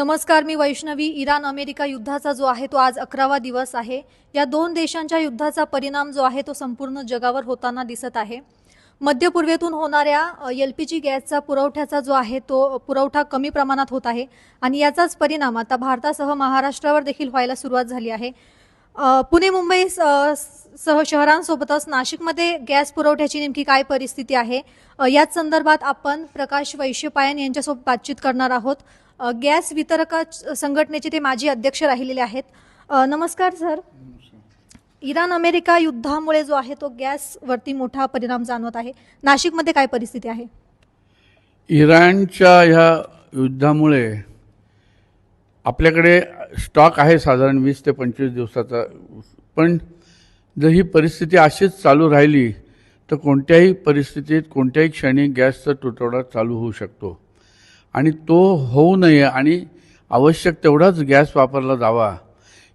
नमस्कार, मी Vaishnavi. Iran America युद्धाचा जो आहे तो आज 11वा दिवस आहे. या दोन देशांच्या युद्धाचा परिणाम जो आहे तो संपूर्ण जगावर होताना दिसत आहे. मध्य पूर्वेतून होणाऱ्या LPG गॅसचा पुरवठ्याचा जो आहे तो पुरवठा कमी प्रमाणात होत आहे आणि याचाच परिणाम आता भारतासह महाराष्ट्रावर देखील व्हायला सुरुवात झाली आहे. पुणे मुंबई सह शहरांसोबतच नाशिकमध्ये गॅस पुरवठ्याची नेमकी काय परिस्थिती आहे याच संदर्भात आपण प्रकाश वैश्यपायन यांच्यासोबत बातचीत करणार आहोत. गॅस वितरक संघटनेचे ते माजी अध्यक्ष राहिलेले आहेत. नमस्कार सर. इराण अमेरिका युद्धामुळे जो आहे तो गॅसवरती मोठा परिणाम जाणवत आहे. नाशिकमध्ये काय परिस्थिती आहे? इराणच्या ह्या युद्धामुळे आपल्याकडे स्टॉक आहे साधारण 20 ते 25 दिवसाचा, पण जर ही परिस्थिती अशीच चालू राहिली तर कोणत्याही परिस्थितीत कोणत्याही क्षणी गॅसचा तुटवडा चालू होऊ शकतो आणि तो होऊ नये आणि आवश्यक तेवढाच गॅस वापरला जावा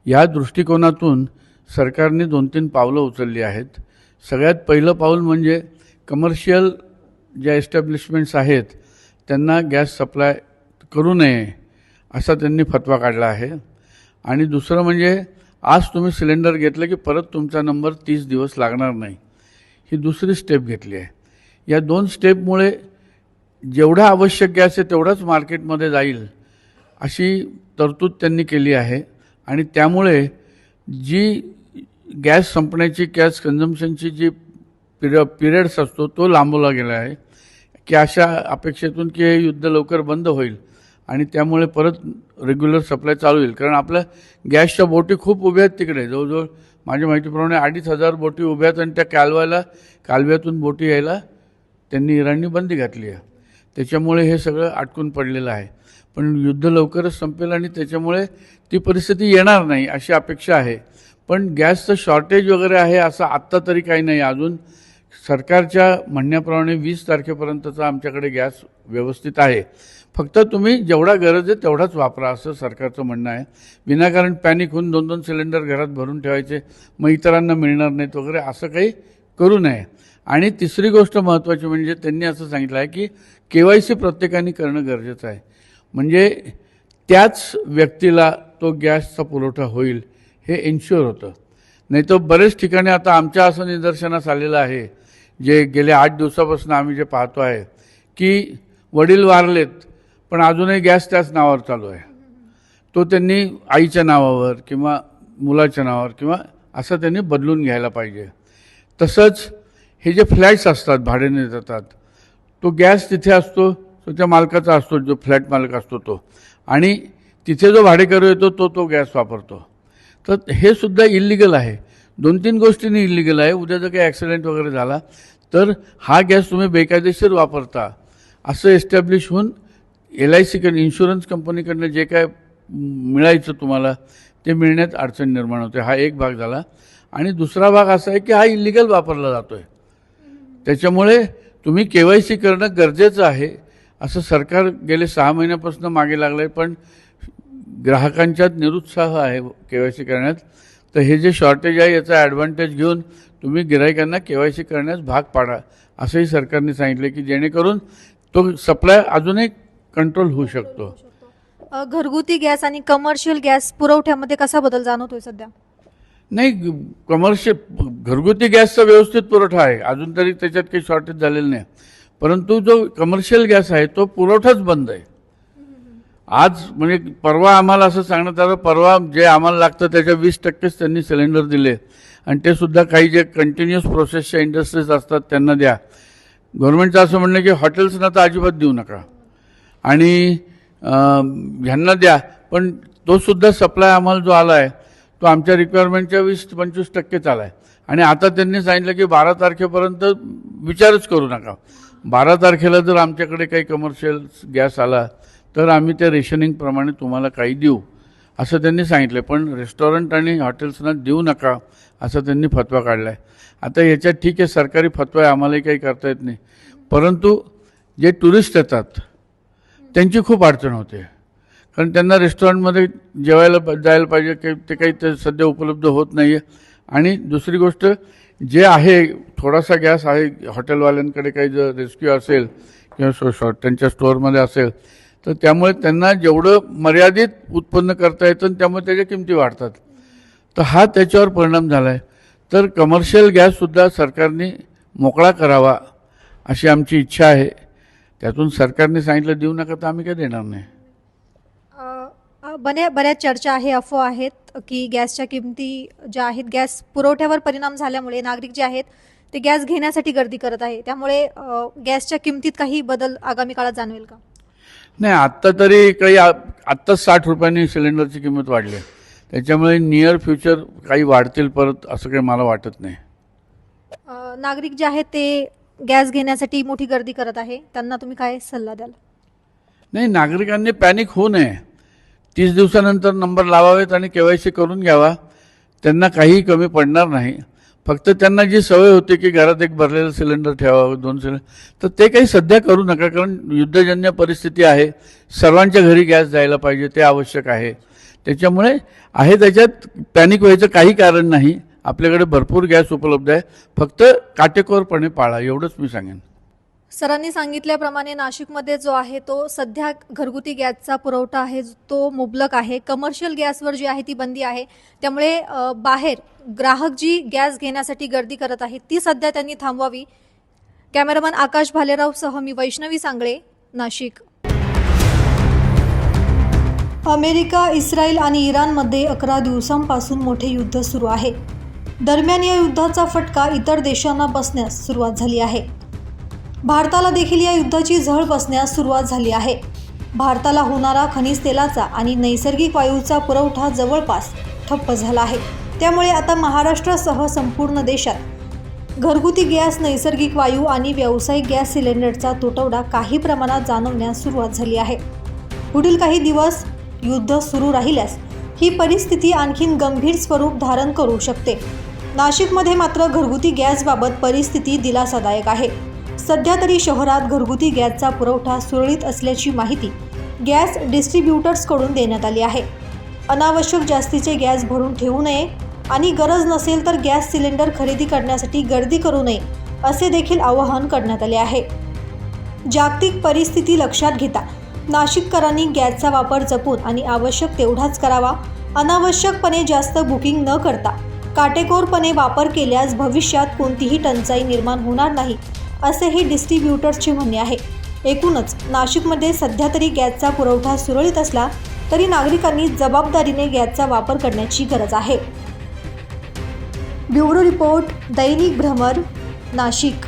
या दृष्टिकोनातून सरकारने 2-3 पावलं उचलली आहेत. सगळ्यात पहिलं पाऊल म्हणजे कमर्शियल ज्या एस्टॅब्लिशमेंट्स आहेत त्यांना गॅस सप्लाय करू नये असा त्यांनी फतवा काढला आहे. आणि दुसरं म्हणजे आज तुम्ही सिलेंडर घेतलं की परत तुमचा नंबर 30 दिवस लागणार नाही, ही दुसरी स्टेप घेतली आहे. या 2 स्टेपमुळे जेवढा आवश्यक गॅस आहे तेवढाच मार्केटमध्ये जाईल अशी तरतूद त्यांनी केली आहे. आणि त्यामुळे जी गॅस संपण्याची गॅस कन्झम्पशनची जी पिरियड्स असतो तो लांबवला गेला आहे की अशा अपेक्षेतून की हे युद्ध लवकर बंद होईल आणि त्यामुळे परत रेग्युलर सप्लाय चालू होईल. कारण आपल्या गॅसच्या बोटी खूप उभ्या आहेत तिकडे, जवळजवळ माझ्या माहितीप्रमाणे 2,500 बोटी उभ्या आहेत आणि त्या कालव्यातून बोटी यायला त्यांनी इराणनी बंदी घातली आहे. त्याच्यामुळे हे सगळं अटकून पडलेलं आहे. पण युद्ध लवकरच संपेल आणि त्याच्यामुळे ती परिस्थिती येणार नाही अशी अपेक्षा आहे. पण गॅसचं शॉर्टेज वगैरे आहे असं आत्ता तरी काही नाही. अजून सरकारच्या म्हणण्याप्रमाणे 20 तारखेपर्यंतचा आमच्याकडे गॅस व्यवस्थित आहे. फक्त तुम्ही जेवढा गरज आहे तेवढाच वापरा असं सरकारचं म्हणणं आहे. विनाकारण पॅनिक होऊन 2-2 सिलेंडर घरात भरून ठेवायचे, मग इतरांना मिळणार नाहीत वगैरे असं काही करू नये. आणि तिसरी गोष्ट महत्त्वाची म्हणजे त्यांनी असं सांगितलं आहे की KYC प्रत्येकाने करणं गरजेचं आहे. म्हणजे त्याच व्यक्तीला तो गॅसचा पुरवठा होईल हे इन्श्युअर होतं. नाही तर बरेच ठिकाणी आता आमच्या असं निदर्शनास आलेलं आहे, जे गेल्या 8 दिवसापासून आम्ही जे पाहतो आहे की वडील वारलेत पण अजूनही गॅस त्याच नावावर चालू आहे. तो त्यांनी आईच्या नावावर किंवा मुलाच्या नावावर किंवा असं त्यांनी बदलून घ्यायला पाहिजे. तसंच हे जे फ्लॅट्स असतात भाड्याने जातात, तो गॅस तिथे असतो, तो त्या मालकाचा असतो, जो फ्लॅट मालक असतो तो, आणि तिथे जो भाडेकरू येतो तो गॅस वापरतो. तर हे सुद्धा इल्लिगल आहे. 2-3 गोष्टींनी इल्लिगल आहे. उद्या जर काही ॲक्सिडेंट वगैरे झाला तर हा गॅस तुम्ही बेकायदेशीर वापरता असं एस्टॅब्लिश होऊन LICकडे इन्शुरन्स कंपनीकडनं जे काय मिळायचं तुम्हाला ते मिळण्यात अडचण निर्माण होते. हा एक भाग झाला. आणि दुसरा भाग असा आहे की हा इल्लिगल वापरला जातो आहे. त्याच्यामुळे तुम्ही KYC करणं गरजेचं आहे असं सरकार गेले 6 महिन्यापासून मागे लागलं आहे, पण ग्राहकांच्यात निरुत्साह आहे KYC करण्यात. तर हे जे शॉर्टेज आहे याचा ॲडव्हान्टेज घेऊन तुम्ही गिराहिकांना KYC करण्यास भाग पाडा असंही सरकारने सांगितलं की जेणेकरून तो सप्लाय अजूनही कंट्रोल होऊ शकतो. घरगुती गॅस आणि कमर्शियल गॅस पुरवठ्यामध्ये कसा बदल जाणवतोय सध्या? नाही, घरगुती गॅसचा व्यवस्थित पुरवठा आहे, अजून तरी त्याच्यात काही शॉर्टेज झालेलं नाही. परंतु जो कमर्शियल गॅस आहे तो पुरवठाच बंद आहे. आज म्हणजे परवा आम्हाला असं सांगण्यात आलं, परवा जे आम्हाला लागतं त्याच्या 20%च त्यांनी सिलेंडर दिले आणि ते सुद्धा काही जे कंटिन्युअस प्रोसेसच्या इंडस्ट्रीज असतात त्यांना द्या. गव्हर्नमेंटचं असं म्हणणं की हॉटेल्सना तर अजिबात देऊ नका आणि ह्यांना द्या, पण तो सुद्धा सप्लाय आम्हाला जो आला आहे तो आमच्या रिक्वायरमेंटच्या 20-25% आला आहे. आणि आता त्यांनी सांगितलं की 12 तारखेपर्यंत विचारच करू नका. 12 तारखेला जर आमच्याकडे काही कमर्शियल गॅस आला तर आम्ही त्या रेशनिंगप्रमाणे तुम्हाला काही देऊ असं त्यांनी सांगितलं. पण रेस्टॉरंट आणि हॉटेल्सना देऊ नका असं त्यांनी फतवा काढला आहे. आता याच्यात ठीक आहे, सरकारी फतवा आहे, आम्हालाही काही करता येत नाही. परंतु जे टुरिस्ट येतात त्यांची खूप अडचण होते, कारण त्यांना रेस्टॉरंटमध्ये जेवायला जायला पाहिजे, ते काही ते सध्या उपलब्ध होत नाही आहे. आणि दुसरी गोष्ट जे आहे थोडासा गॅस आहे हॉटेलवाल्यांकडे, काही जर रेस्क्यू असेल किंवा त्यांच्या स्टोअरमध्ये असेल तर त्यामुळे त्यांना जेवढं मर्यादित उत्पन्न करता येतं त्यामुळे त्याच्या किमती वाढतात. तर हा त्याच्यावर परिणाम झाला आहे. तर कमर्शियल गॅससुद्धा सरकारने मोकळा करावा अशी आमची इच्छा आहे. त्यातून सरकारने सांगितलं देऊ नका तर आम्ही काय देणार नाही. बऱ्याच चर्चा आहे, अफवा आहेत की गॅसच्या किमती ज्या आहेत, गॅस पुरवठ्यावर परिणाम झाल्यामुळे नागरिक जे आहेत ते गॅस घेण्यासाठी गर्दी करत आहे. त्यामुळे गॅसच्या किमतीत काही बदल आगामी काळात जाणवेल का? नाही, आत्ता तरी काही आत्ताच 60 रुपयांनी सिलेंडरची किंमत वाढली आहे. त्याच्यामुळे नियर फ्युचर काही वाढतील परत असं काही मला वाटत नाही. नागरिक जे आहेत ते गॅस घेण्यासाठी मोठी गर्दी करत आहे, त्यांना तुम्ही काय सल्ला द्याल? नाही, नागरिकांनी पॅनिक होऊ नये. 30 दिवसानंतर नंबर लावावेत आणि KYC करून घ्यावा. त्यांना काही कमी पडणार नाही. फक्त त्यांना जी सवय होती की घरात एक भरलेलं सिलेंडर ठेवावं, 2 सिलेंडर, तर ते काही सध्या करू नका. कारण युद्धजन्य परिस्थिती आहे, सर्वांच्या घरी गॅस जायला पाहिजे, ते आवश्यक आहे. त्याच्यामुळे आहे त्याच्यात पॅनिक व्हायचं काही कारण नाही. आपल्याकडे भरपूर गॅस उपलब्ध आहे, फक्त काटेकोरपणे पाळा एवढंच मी सांगेन. सरांनी सांगितल्याप्रमाणे नाशिकमध्ये जो आहे तो सध्या घरगुती गॅसचा पुरवठा आहे तो मुबलक आहे. कमर्शियल गॅसवर जी आहे ती बंदी आहे. त्यामुळे बाहेर ग्राहक जी गॅस घेण्यासाठी गर्दी करत आहे ती सध्या त्यांनी थांबवावी. कॅमेरामन आकाश भालेरावसह मी वैष्णवी सांगळे, नाशिक. अमेरिका, इस्रायल आणि इराणमध्ये 11 दिवसांपासून मोठे युद्ध सुरू आहे. दरम्यान या युद्धाचा फटका इतर देशांना बसण्यास सुरुवात झाली आहे. भारताला देखील या युद्धाची झळ बसण्यास सुरुवात झाली आहे. भारताला होणारा खनिज तेलाचा आणि नैसर्गिक वायूचा पुरवठा जवळपास ठप्प झाला आहे. त्यामुळे आता महाराष्ट्रासह संपूर्ण देशात घरगुती गॅस, नैसर्गिक वायू आणि व्यावसायिक गॅस सिलेंडरचा तुटवडा काही प्रमाणात जाणवण्यास सुरुवात झाली आहे. पुढील काही दिवस युद्ध सुरू राहिल्यास ही परिस्थिती आणखीन गंभीर स्वरूप धारण करू शकते. नाशिकमध्ये मात्र घरगुती गॅसबाबत परिस्थिती दिलासादायक आहे. सध्या तरी शहरात घरगुती गॅसचा पुरवठा सुरळीत असल्याची माहिती गॅस डिस्ट्रीब्युटर्सकडून देण्यात आली आहे. अनावश्यक जास्तीचे गॅस भरून ठेवू नये आणि गरज नसेल तर गॅस सिलेंडर खरेदी करण्यासाठी गर्दी करू नये असे देखील आवाहन करण्यात आले आहे. जागतिक परिस्थिती लक्षात घेता नाशिककरांनी गॅसचा वापर जपून आणि आवश्यक तेवढाच करावा. अनावश्यकपणे जास्त बुकिंग न करता काटेकोरपणे वापर केल्यास भविष्यात कोणतीही टंचाई निर्माण होणार नाही असेही डिस्ट्रीब्युटर्सचे म्हणणे आहे. एकूणच नाशिकमध्ये सध्या तरी गॅसचा पुरवठा सुरळीत असला तरी नागरिकांनी जबाबदारीने गॅसचा वापर करण्याची गरज आहे. ब्युरो रिपोर्ट, दैनिक भ्रमर, नाशिक.